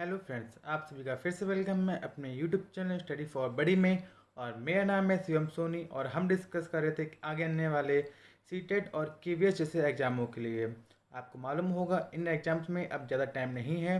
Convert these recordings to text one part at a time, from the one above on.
Hello friends, आप सभी का फिर से वेलकम है अपने यूट्यूब चैनल स्टडी फॉर बडी में। और मेरा नाम है शिवम सोनी और हम डिस्कस कर रहे थे कि आगे आने वाले सीटेट और केवीएस जैसे एग्ज़ामों के लिए। आपको मालूम होगा इन एग्ज़ाम्स में अब ज़्यादा टाइम नहीं है,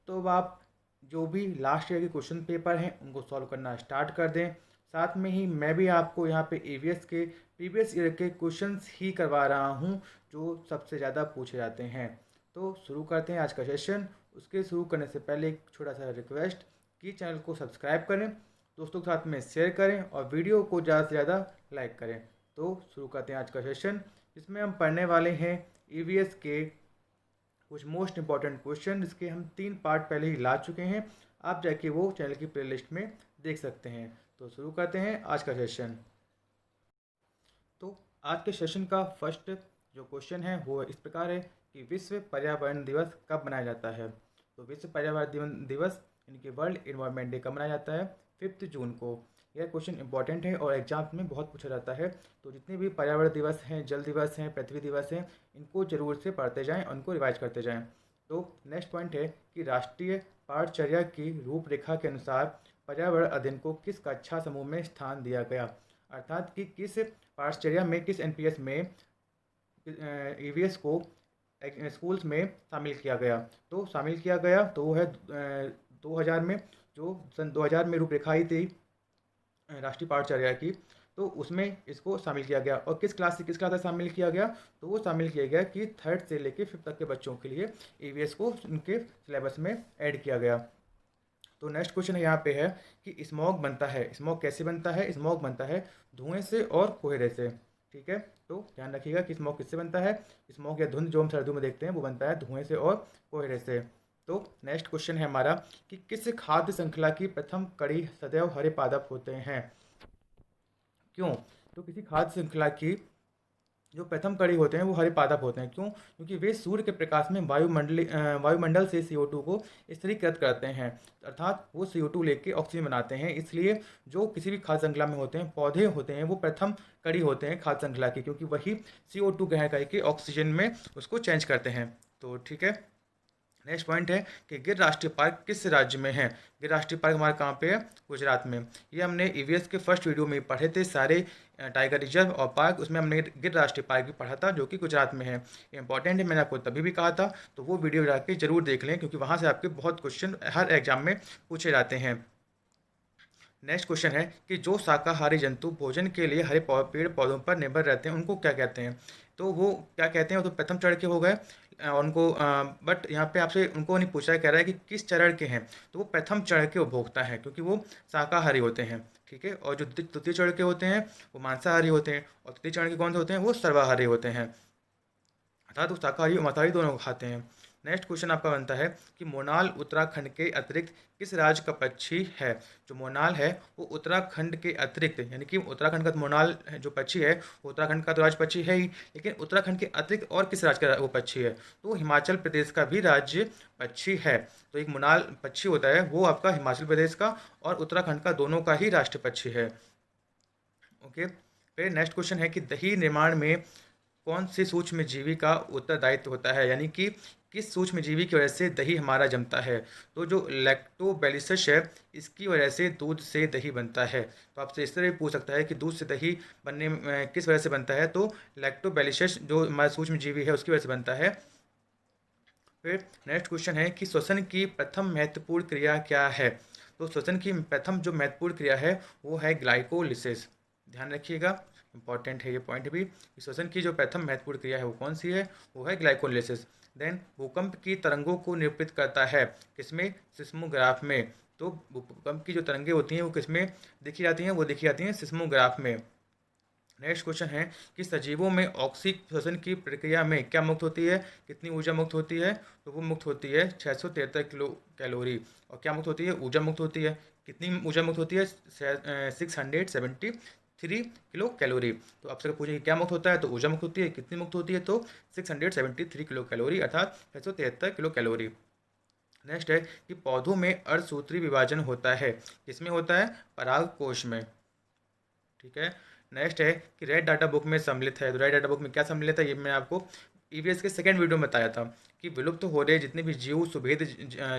तो अब आप जो भी लास्ट ईयर के क्वेश्चन पेपर हैं उनको सॉल्व करना स्टार्ट कर दें। साथ में ही मैं भी आपको यहाँ पे ईवीएस के प्रीवियस ईयर के क्वेश्चंस ही करवा रहा हूँ जो सबसे ज़्यादा पूछे जाते हैं। तो शुरू करते हैं आज का सेशन। उसके शुरू करने से पहले एक छोटा सा रिक्वेस्ट कि चैनल को सब्सक्राइब करें, दोस्तों के साथ में शेयर करें और वीडियो को ज़्यादा से ज़्यादा लाइक करें। तो शुरू करते हैं आज का सेशन, जिसमें हम पढ़ने वाले हैं ईवीएस के कुछ मोस्ट इंपॉर्टेंट क्वेश्चन, जिसके हम 3 पार्ट पहले ही ला चुके हैं। आप जाके वो चैनल की प्लेलिस्ट में देख सकते हैं। तो शुरू करते हैं आज का सेशन। तो आज के सेशन का फर्स्ट जो क्वेश्चन है वो इस प्रकार है कि विश्व पर्यावरण दिवस कब मनाया जाता है। तो विश्व पर्यावरण दिवस यानी कि वर्ल्ड इन्वायरमेंट डे कब मनाया जाता है? 5 जून को। यह क्वेश्चन इंपॉर्टेंट है और एग्जाम में बहुत पूछा जाता है। तो जितने भी पर्यावरण दिवस हैं, जल दिवस हैं, पृथ्वी दिवस हैं, इनको जरूर से पढ़ते जाएं और उनको रिवाइज करते जाएं। तो नेक्स्ट पॉइंट है कि राष्ट्रीय पाठचर्या की रूपरेखा के अनुसार पर्यावरण अध्ययन को किस कक्षा समूह में स्थान दिया गया, अर्थात कि किस पाठचर्या में, किस एनपीएस में ईवीएस को स्कूल्स में शामिल किया गया। तो शामिल किया गया तो वो है 2000 में, जो सन 2000 में रूपरेखा आई थी राष्ट्रीय पाठचर्या की, तो उसमें इसको शामिल किया गया। और किस क्लास से किस क्लास तक शामिल किया गया? तो वो शामिल किया गया कि 3rd से लेकर 5th तक के बच्चों के लिए ईवीएस को उनके सिलेबस में ऐड किया गया। तो नेक्स्ट क्वेश्चन यहाँ पे है कि स्मॉग बनता है, स्मॉग कैसे बनता है? स्मॉग बनता है धुएं से और कोहरे से। ठीक है, तो ध्यान रखिएगा कि स्मॉग किससे बनता है। स्मॉग या धुंध जो हम सर्दियों में देखते हैं वो बनता है धुएं से और कोहरे से। तो नेक्स्ट क्वेश्चन है हमारा कि किस खाद्य श्रृंखला की प्रथम कड़ी सदैव हरे पादप होते हैं? क्यों? तो किसी खाद्य श्रृंखला की जो प्रथम कड़ी होते हैं वो हरे पादप होते हैं। क्यों? क्योंकि वे सूर्य के प्रकाश में वायुमंडल से CO2 को स्थिरीकृत करते हैं, अर्थात वो CO2 लेके ऑक्सीजन बनाते हैं। इसलिए जो किसी भी खाद्य श्रृंखला में होते हैं, पौधे होते हैं, वो प्रथम कड़ी होते हैं खाद्य श्रृंखला की, क्योंकि वही CO2 ग्रहण करके ऑक्सीजन में उसको चेंज करते हैं। तो ठीक है, नेक्स्ट पॉइंट है कि गिर राष्ट्रीय पार्क किस राज्य में है? गिर राष्ट्रीय पार्क हमारे कहाँ पे है? गुजरात में। ये हमने ईवीएस के फर्स्ट वीडियो में पढ़े थे सारे टाइगर रिजर्व और पार्क, उसमें हमने गिर राष्ट्रीय पार्क भी पढ़ा था जो कि गुजरात में है। ये इंपॉर्टेंट है, मैंने आपको तभी भी कहा था। तो वो वीडियो जाके जरूर देख लें, क्योंकि वहाँ से आपके बहुत क्वेश्चन हर एग्जाम में पूछे जाते हैं। नेक्स्ट क्वेश्चन है कि जो शाकाहारी जंतु भोजन के लिए हरे पेड़ पौधों पर निर्भर रहते हैं उनको क्या कहते हैं? तो वो क्या कहते हैं? वो तो प्रथम चरण के हो गए उनको, बट यहाँ पे आपसे उनको नहीं पूछा, कह रहा है कि किस चरण के हैं। तो वो प्रथम चरण के उपभोक्ता हैं, क्योंकि वो शाकाहारी होते हैं। ठीक है, और जो तृतीय चरण के होते हैं वो मांसाहारी होते हैं, और तृतीय चरण के कौन से होते हैं? वो सर्वाहारी होते हैं, अर्थात वो शाकाहारी और मांसाहारी दोनों खाते हैं। नेक्स्ट क्वेश्चन आपका बनता है कि मोनाल उत्तराखंड के अतिरिक्त किस राज्य का पक्षी है? जो मोनाल है वो उत्तराखंड के अतिरिक्त, यानी कि उत्तराखंड का मोनाल जो पक्षी है वो उत्तराखंड का तो राज्य पक्षी है ही, लेकिन उत्तराखंड के अतिरिक्त और किस राज्य का वो पक्षी है? तो हिमाचल प्रदेश का भी राज्य पक्षी है। तो एक मोनाल पक्षी होता है वो आपका हिमाचल प्रदेश का और उत्तराखंड का दोनों का ही राष्ट्रीय पक्षी है। ओके, फिर नेक्स्ट क्वेश्चन है कि दही निर्माण में कौन सी सूक्ष्म जीवी का उत्तरदायित्व होता है, यानी कि किस सूक्ष्म जीवी की वजह से दही हमारा जमता है? तो जो लैक्टोबैसिलस है इसकी वजह से दूध से दही बनता है। तो आपसे इस तरह भी पूछ सकता है कि दूध से दही बनने में किस वजह से बनता है? तो लैक्टोबैसिलस जो हमारा सूक्ष्म जीवी है उसकी वजह से बनता है। फिर नेक्स्ट क्वेश्चन है कि श्वसन की प्रथम महत्वपूर्ण क्रिया क्या है? तो श्वसन की प्रथम जो महत्वपूर्ण क्रिया है वो है ग्लाइकोलिसिस। ध्यान रखिएगा, इंपॉर्टेंट है ये पॉइंट भी। श्वसन की जो प्रथम महत्वपूर्ण क्रिया है वो कौन सी है? वो है ग्लाइकोलिसिस। देन भूकंप की तरंगों को निरूपित करता है किसमें? सिस्मोग्राफ में। तो भूकंप की जो तरंगें होती हैं वो किसमें देखी जाती हैं? वो देखी जाती हैं सिस्मोग्राफ में। नेक्स्ट क्वेश्चन है कि सजीवों में ऑक्सीकरण की प्रक्रिया में क्या मुक्त होती है? कितनी ऊर्जा मुक्त होती है? तो वो मुक्त होती है 673 किलो कैलोरी। और क्या मुक्त होती है? ऊर्जा मुक्त होती है। कितनी ऊर्जा मुक्त होती है? 673 किलो कैलोरी। तो आपसे पूछेंगे क्या मुक्त होता है, तो ऊर्जा मुक्त होती है। कितनी मुक्त होती है? तो 673 किलो कैलोरी, अर्थात 673 किलो कैलोरी। नेक्स्ट है कि पौधों में अर्धसूत्री विभाजन होता है, किसमें होता है? पराग कोश में। ठीक है, नेक्स्ट है कि रेड डाटा बुक में सम्मिलित है। तो रेड डाटा बुक में क्या सम्मिलित है ये मैं आपको ईवीएस के सेकंड वीडियो में बताया था कि विलुप्त हो रहे जितने भी जीव, सुभेद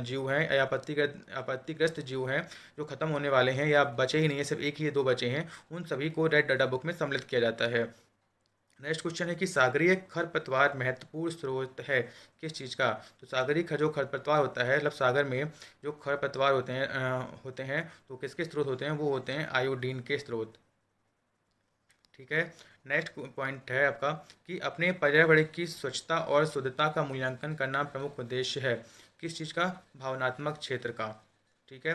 जीव हैं या आपत्तिग्रस्त जीव हैं जो खत्म होने वाले हैं या बचे ही नहीं है, सिर्फ एक ही 2 बचे हैं, उन सभी को रेड डाटा बुक में सम्मिलित किया जाता है। नेक्स्ट क्वेश्चन है कि सागरीय खरपतवार महत्वपूर्ण स्रोत है किस चीज़ का? तो सागरीय जो खरपतवार होता है, मतलब सागर में जो खरपतवार होते हैं तो किसके स्रोत होते हैं? वो होते हैं आयोडीन के स्रोत। ठीक है। नेक्स्ट पॉइंट है आपका कि अपने पर्यावरण की स्वच्छता और शुद्धता का मूल्यांकन करना प्रमुख उद्देश्य है किस चीज़ का? भावनात्मक क्षेत्र का। ठीक है।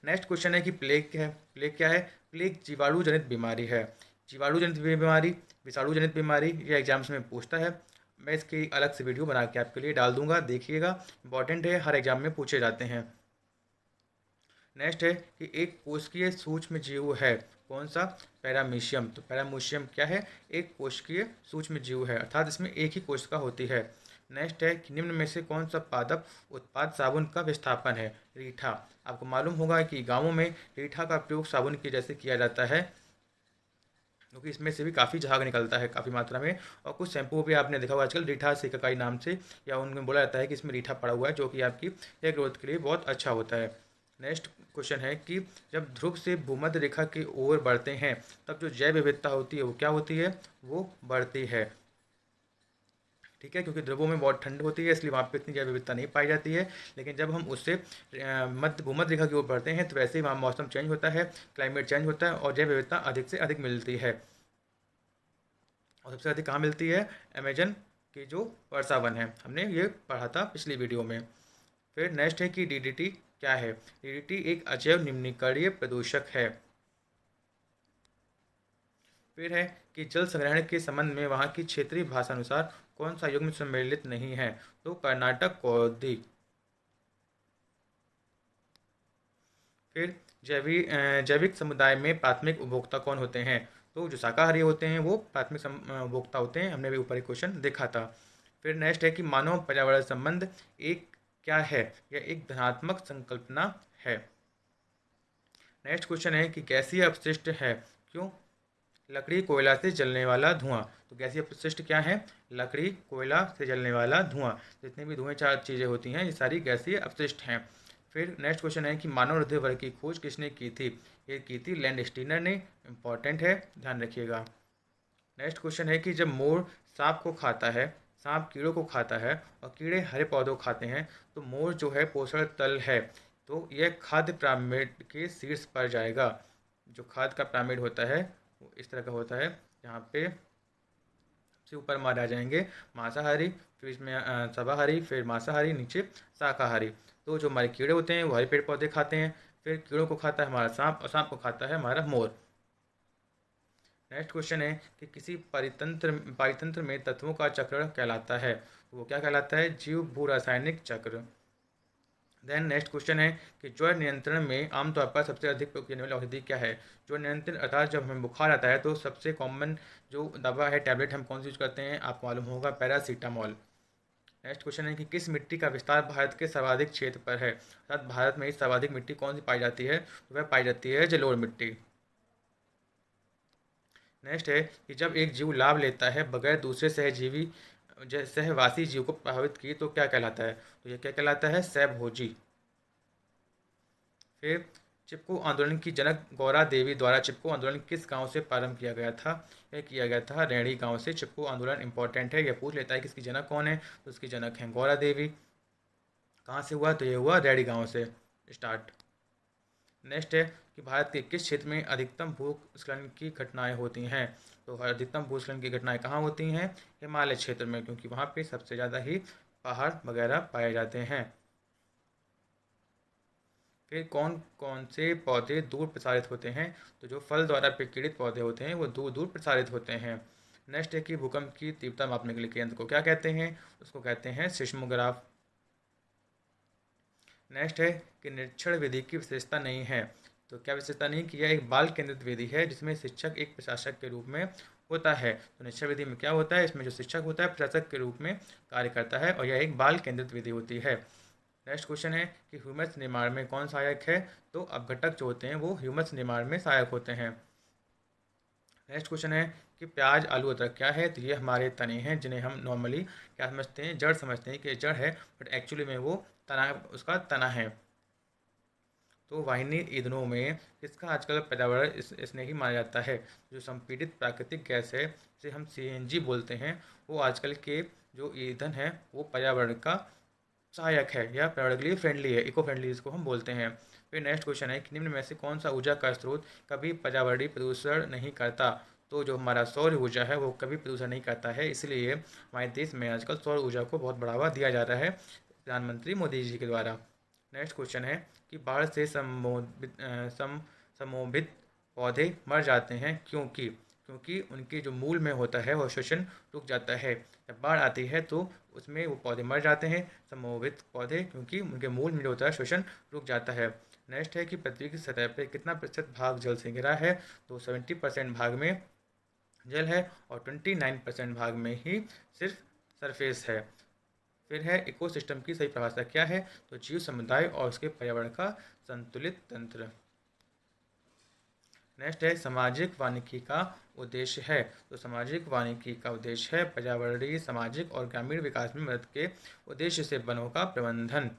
नेक्स्ट क्वेश्चन है कि प्लेग क्या है? प्लेग क्या है? प्लेग जीवाणु जनित बीमारी है। जीवाणु जनित बीमारी, विषाणु जनित बीमारी, ये एग्जाम्स में पूछता है। मैं इसकी अलग से वीडियो बना के आपके लिए डाल दूंगा, देखिएगा, इंपॉर्टेंट है, हर एग्जाम में पूछे जाते हैं। नेक्स्ट है कि एक कोशिकीय सूक्ष्म जीव है, कौन सा? पैरामीशियम। तो पैरामीशियम क्या है? एक कोशिकीय सूक्ष्म जीव है, अर्थात इसमें एक ही कोशिका होती है। नेक्स्ट है कि निम्न में से कौन सा पादप उत्पाद साबुन का विस्थापन है? रीठा। आपको मालूम होगा कि गाँवों में रीठा का प्रयोग साबुन के जैसे किया जाता है, क्योंकि इसमें से भी काफ़ी झाग निकलता है काफ़ी मात्रा में। और कुछ शैम्पू भी आपने देखा होगा आजकल रीठा सिकाकाई नाम से, या उनमें बोला जाता है कि इसमें रीठा पड़ा हुआ है, जो कि आपकी हेयर ग्रोथ के लिए बहुत अच्छा होता है। नेक्स्ट क्वेश्चन है कि जब ध्रुव से भूमध्य रेखा की ओर बढ़ते हैं तब जो जैव विविधता होती है वो क्या होती है? वो बढ़ती है। ठीक है, क्योंकि ध्रुवों में बहुत ठंड होती है, इसलिए वहाँ पे इतनी जैव विविधता नहीं पाई जाती है। लेकिन जब हम उससे मध्य भूमध्य रेखा की ओर बढ़ते हैं तो वैसे ही वहाँ मौसम चेंज होता है, क्लाइमेट चेंज होता है और जैव विविधता अधिक से अधिक मिलती है। और सबसे अधिक कहाँ मिलती है? अमेजन की जो वर्षा वन है, हमने ये पढ़ा था पिछली वीडियो में। फिर नेक्स्ट है कि डीडीटी क्या है? डीडीटी एक अजैव निम्नीकरणीय प्रदूषक है। फिर है कि जल संग्रहण के संबंध में वहाँ की क्षेत्रीय भाषा अनुसार कौन सा युग्म सम्मिलित नहीं है? तो कर्नाटक कौदी। फिर जैविक समुदाय में प्राथमिक उपभोक्ता कौन होते हैं? तो जो शाकाहारी होते हैं वो प्राथमिक उपभोक्ता होते हैं, हमने भी ऊपर एक क्वेश्चन देखा था। फिर नेक्स्ट है कि मानव पर्यावरण संबंध एक क्या है? यह एक धनात्मक संकल्पना है। नेक्स्ट क्वेश्चन है कि गैसीय अपशिष्ट है, क्यों? लकड़ी कोयला से जलने वाला धुआं। तो गैसीय अपशिष्ट क्या है? लकड़ी कोयला से जलने वाला धुआं। जितने भी धुएं चार चीज़ें होती हैं ये सारी गैसीय अपशिष्ट हैं। फिर नेक्स्ट क्वेश्चन है कि मानव हृदय वर्ग की खोज किसने की थी? ये की थी लैंड स्टीनर ने। इंपॉर्टेंट है, ध्यान रखिएगा। नेक्स्ट क्वेश्चन है कि जब मोर सांप को खाता है, सांप कीड़ों को खाता है और कीड़े हरे पौधों को खाते हैं, तो मोर जो है पोषण तल है, तो यह खाद्य पिरामिड के शीर्ष पर जाएगा। जो खाद्य का पिरामिड होता है वो इस तरह का होता है, यहाँ पे से ऊपर मारे आ जाएंगे मांसाहारी, फिर इसमें शाकाहारी, फिर मांसाहारी, नीचे शाकाहारी। तो जो हमारे कीड़े होते हैं वो हरे पेड़ पौधे खाते हैं, फिर कीड़ों को खाता है हमारा सांप और सांप को खाता है हमारा मोर। नेक्स्ट क्वेश्चन है कि किसी पारितंत्र में तत्वों का चक्र कहलाता है, तो वो क्या कहलाता है? जीव भू रासायनिक चक्र। देन नेक्स्ट क्वेश्चन है कि ज्वर नियंत्रण में आमतौर पर सबसे अधिक प्रयोग करने वाली औषधि क्या है? ज्वर नियंत्रण अर्थात जब हमें बुखार आता है तो सबसे कॉमन जो दवा है, टैबलेट, हम कौन सी यूज करते हैं? आपको मालूम होगा, पैरासीटामॉल। नेक्स्ट क्वेश्चन है कि किस मिट्टी का विस्तार भारत के सर्वाधिक क्षेत्र पर है? अर्थात भारत में सर्वाधिक मिट्टी कौन सी पाई जाती है? तो वह पाई जाती है जलोढ़ मिट्टी। नेक्स्ट है कि जब एक जीव लाभ लेता है बगैर दूसरे सहवासी जीव को प्रभावित किए तो क्या कहलाता है? तो यह क्या कहलाता है? सहभोजी। फिर चिपको आंदोलन की जनक गौरा देवी द्वारा चिपको आंदोलन किस गांव से प्रारंभ किया गया था? यह किया गया था रैणी गांव से। चिपको आंदोलन इंपॉर्टेंट है, यह पूछ लेता है कि इसकी जनक कौन है, तो उसकी जनक है गौरा देवी। कहाँ से हुआ? तो ये हुआ रैणी गांव से स्टार्ट। नेक्स्ट है कि भारत के किस क्षेत्र में अधिकतम भूस्खलन की घटनाएं होती हैं? तो अधिकतम भूस्खलन की घटनाएं कहाँ होती हैं? हिमालय क्षेत्र में, क्योंकि वहाँ पे सबसे ज़्यादा ही पहाड़ वगैरह पाए जाते हैं। फिर कौन कौन से पौधे दूर प्रसारित होते हैं? तो जो फल द्वारा प्रकीर्णित पौधे होते हैं वो दूर दूर प्रसारित होते हैं। नेक्स्ट है कि भूकंप की तीव्रता मापने के लिए केंद्र को क्या कहते हैं? उसको कहते हैं सिस्मोग्राफ। नेक्स्ट है कि निरीक्षण विधि की विशेषता नहीं है, तो क्या विशेषता नहीं? कि यह एक बाल केंद्रित विधि है जिसमें शिक्षक एक प्रशासक के रूप में होता है। तो निरीक्षण विधि में क्या होता है? इसमें जो शिक्षक होता है प्रशासक के रूप में कार्य करता है और यह एक बाल केंद्रित विधि होती है। नेक्स्ट क्वेश्चन है कि ह्यूमस निर्माण में कौन सहायक है? तो अपघटक जो होते हैं वो ह्यूमस निर्माण में सहायक होते हैं। नेक्स्ट क्वेश्चन है कि प्याज आलू अदरक क्या है, तो ये हमारे तने हैं जिन्हें हम नॉर्मली क्या समझते हैं, जड़ समझते हैं कि जड़ है, बट एक्चुअली में वो तना, उसका तना है। तो वाहिनी ईंधनों में किसका आजकल पर्यावरण इसने ही माना जाता है। जो संपीड़ित प्राकृतिक गैस है जिसे हम सीएनजी बोलते हैं, वो आजकल के जो ईंधन है वो पर्यावरण का सहायक है या पर्यावरण के लिए फ्रेंडली है, इको फ्रेंडली इसको हम बोलते हैं। फिर नेक्स्ट क्वेश्चन है कि निम्न में से कौन सा ऊर्जा का स्रोत कभी पर्यावरणीय प्रदूषण नहीं करता। तो जो हमारा सौर ऊर्जा है वो कभी प्रदूषण नहीं करता है, इसलिए हमारे देश में आजकल सौर ऊर्जा को बहुत बढ़ावा दिया जा रहा है प्रधानमंत्री मोदी जी के द्वारा। नेक्स्ट क्वेश्चन है कि बाढ़ से समोभित पौधे मर जाते हैं क्योंकि क्योंकि उनके जो मूल में होता है वो श्वसन रुक जाता है। जब बाढ़ आती है तो उसमें वो पौधे मर जाते हैं, समोभित पौधे, क्योंकि उनके मूल में जो होता है श्वसन रुक जाता है। नेक्स्ट है कि पृथ्वी की सतह पर कितना प्रतिशत भाग जल से घिरा है। तो 70% भाग में जल है और 29% भाग में ही सिर्फ सरफेस है। फिर है इकोसिस्टम की सही परिभाषा क्या है। तो जीव समुदाय और उसके पर्यावरण का संतुलित तंत्र। नेक्स्ट है सामाजिक वानिकी का उद्देश्य है। तो सामाजिक वानिकी का उद्देश्य है पर्यावरणीय, सामाजिक और ग्रामीण विकास में मदद के उद्देश्य से वनों का प्रबंधन।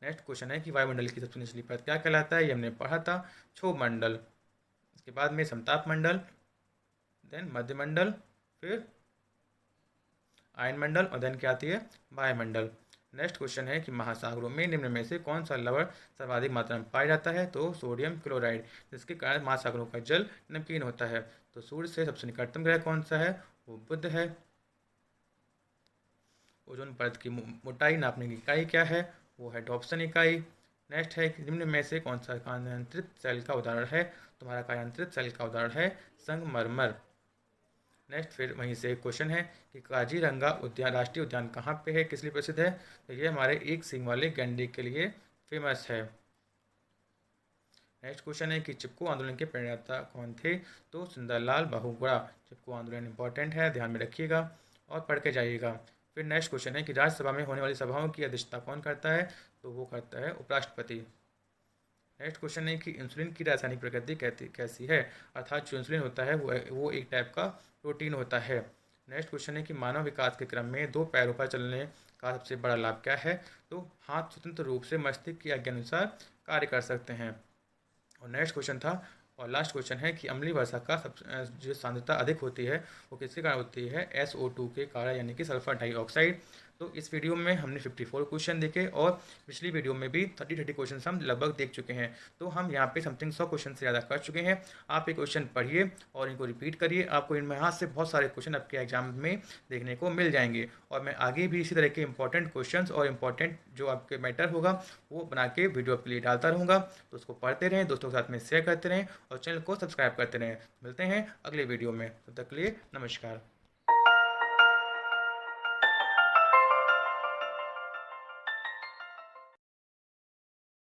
नेक्स्ट क्वेश्चन है कि वायुमंडल की सबसे निचली परत क्या कहलाता है। ये हमने पढ़ा था, क्षोभ मंडल। इसके बाद में समताप मंडल, देन मध्यमंडल, फिर आयनमंडल और देन क्या आती है, वायुमंडल। नेक्स्ट क्वेश्चन है कि महासागरों में निम्न में से कौन सा लवण सर्वाधिक मात्रा में पाया जाता है। तो सोडियम क्लोराइड, जिसके कारण महासागरों का जल नमकीन होता है। तो सूर्य से सबसे निकटतम ग्रह कौन सा है, वो बुध है। ओजोन परत की मोटाई नापने की इकाई क्या है, वो है डॉप्सन इकाई। नेक्स्ट है कि निम्न में से कौन सा कार्यान्तरित सेल का उदाहरण है। तुम्हारा कार्यान्तरित सेल का उदाहरण है संगमरमर। नेक्स्ट फिर वहीं से एक क्वेश्चन है कि काजीरंगा उद्यान, राष्ट्रीय उद्यान कहाँ पे है, किस लिए प्रसिद्ध है। तो ये हमारे एक सींग वाले गैंडे के लिए फेमस है। नेक्स्ट क्वेश्चन है कि चिपको आंदोलन के प्रणेता कौन थे। तो सुंदरलाल बहुगुणा। चिपको आंदोलन इंपॉर्टेंट है, ध्यान में रखिएगा और पढ़ के जाइएगा। फिर नेक्स्ट क्वेश्चन है कि राज्यसभा में होने वाली सभाओं की अध्यक्षता कौन करता है। तो वो करता है उपराष्ट्रपति। नेक्स्ट क्वेश्चन है कि इंसुलिन की रासायनिक प्रकृति कैसी है। अर्थात जो इंसुलिन होता है वो एक टाइप का प्रोटीन होता है। नेक्स्ट क्वेश्चन है कि मानव विकास के क्रम में दो पैरों पर चलने का सबसे बड़ा लाभ क्या है। तो हाथ स्वतंत्र रूप से मस्तिष्क की आज्ञा अनुसार कार्य कर सकते हैं। और नेक्स्ट क्वेश्चन था, और लास्ट क्वेश्चन है कि अम्लीय वर्षा का जो सांद्रता अधिक होती है वो किसके कारण होती है। SO2 के कारण, यानी कि सल्फर डाइऑक्साइड। तो इस वीडियो में हमने 54 क्वेश्चन देखे और पिछली वीडियो में भी 30 क्वेश्चन हम लगभग देख चुके हैं। तो हम यहाँ पे समथिंग 100 क्वेश्चन से ज़्यादा कर चुके हैं। आप ये क्वेश्चन पढ़िए और इनको रिपीट करिए, आपको इनमें यहाँ से बहुत सारे क्वेश्चन आपके एग्जाम में देखने को मिल जाएंगे। और मैं आगे भी इसी तरह के इंपॉर्टेंट क्वेश्चन और इंपॉर्टेंट जो आपके मैटर होगा वो बना के वीडियो आपके लिए डालता रहूँगा। तो उसको पढ़ते रहें, दोस्तों के साथ में शेयर करते रहें और चैनल को सब्सक्राइब करते रहें। मिलते हैं अगले वीडियो में, तब तक के लिए नमस्कार।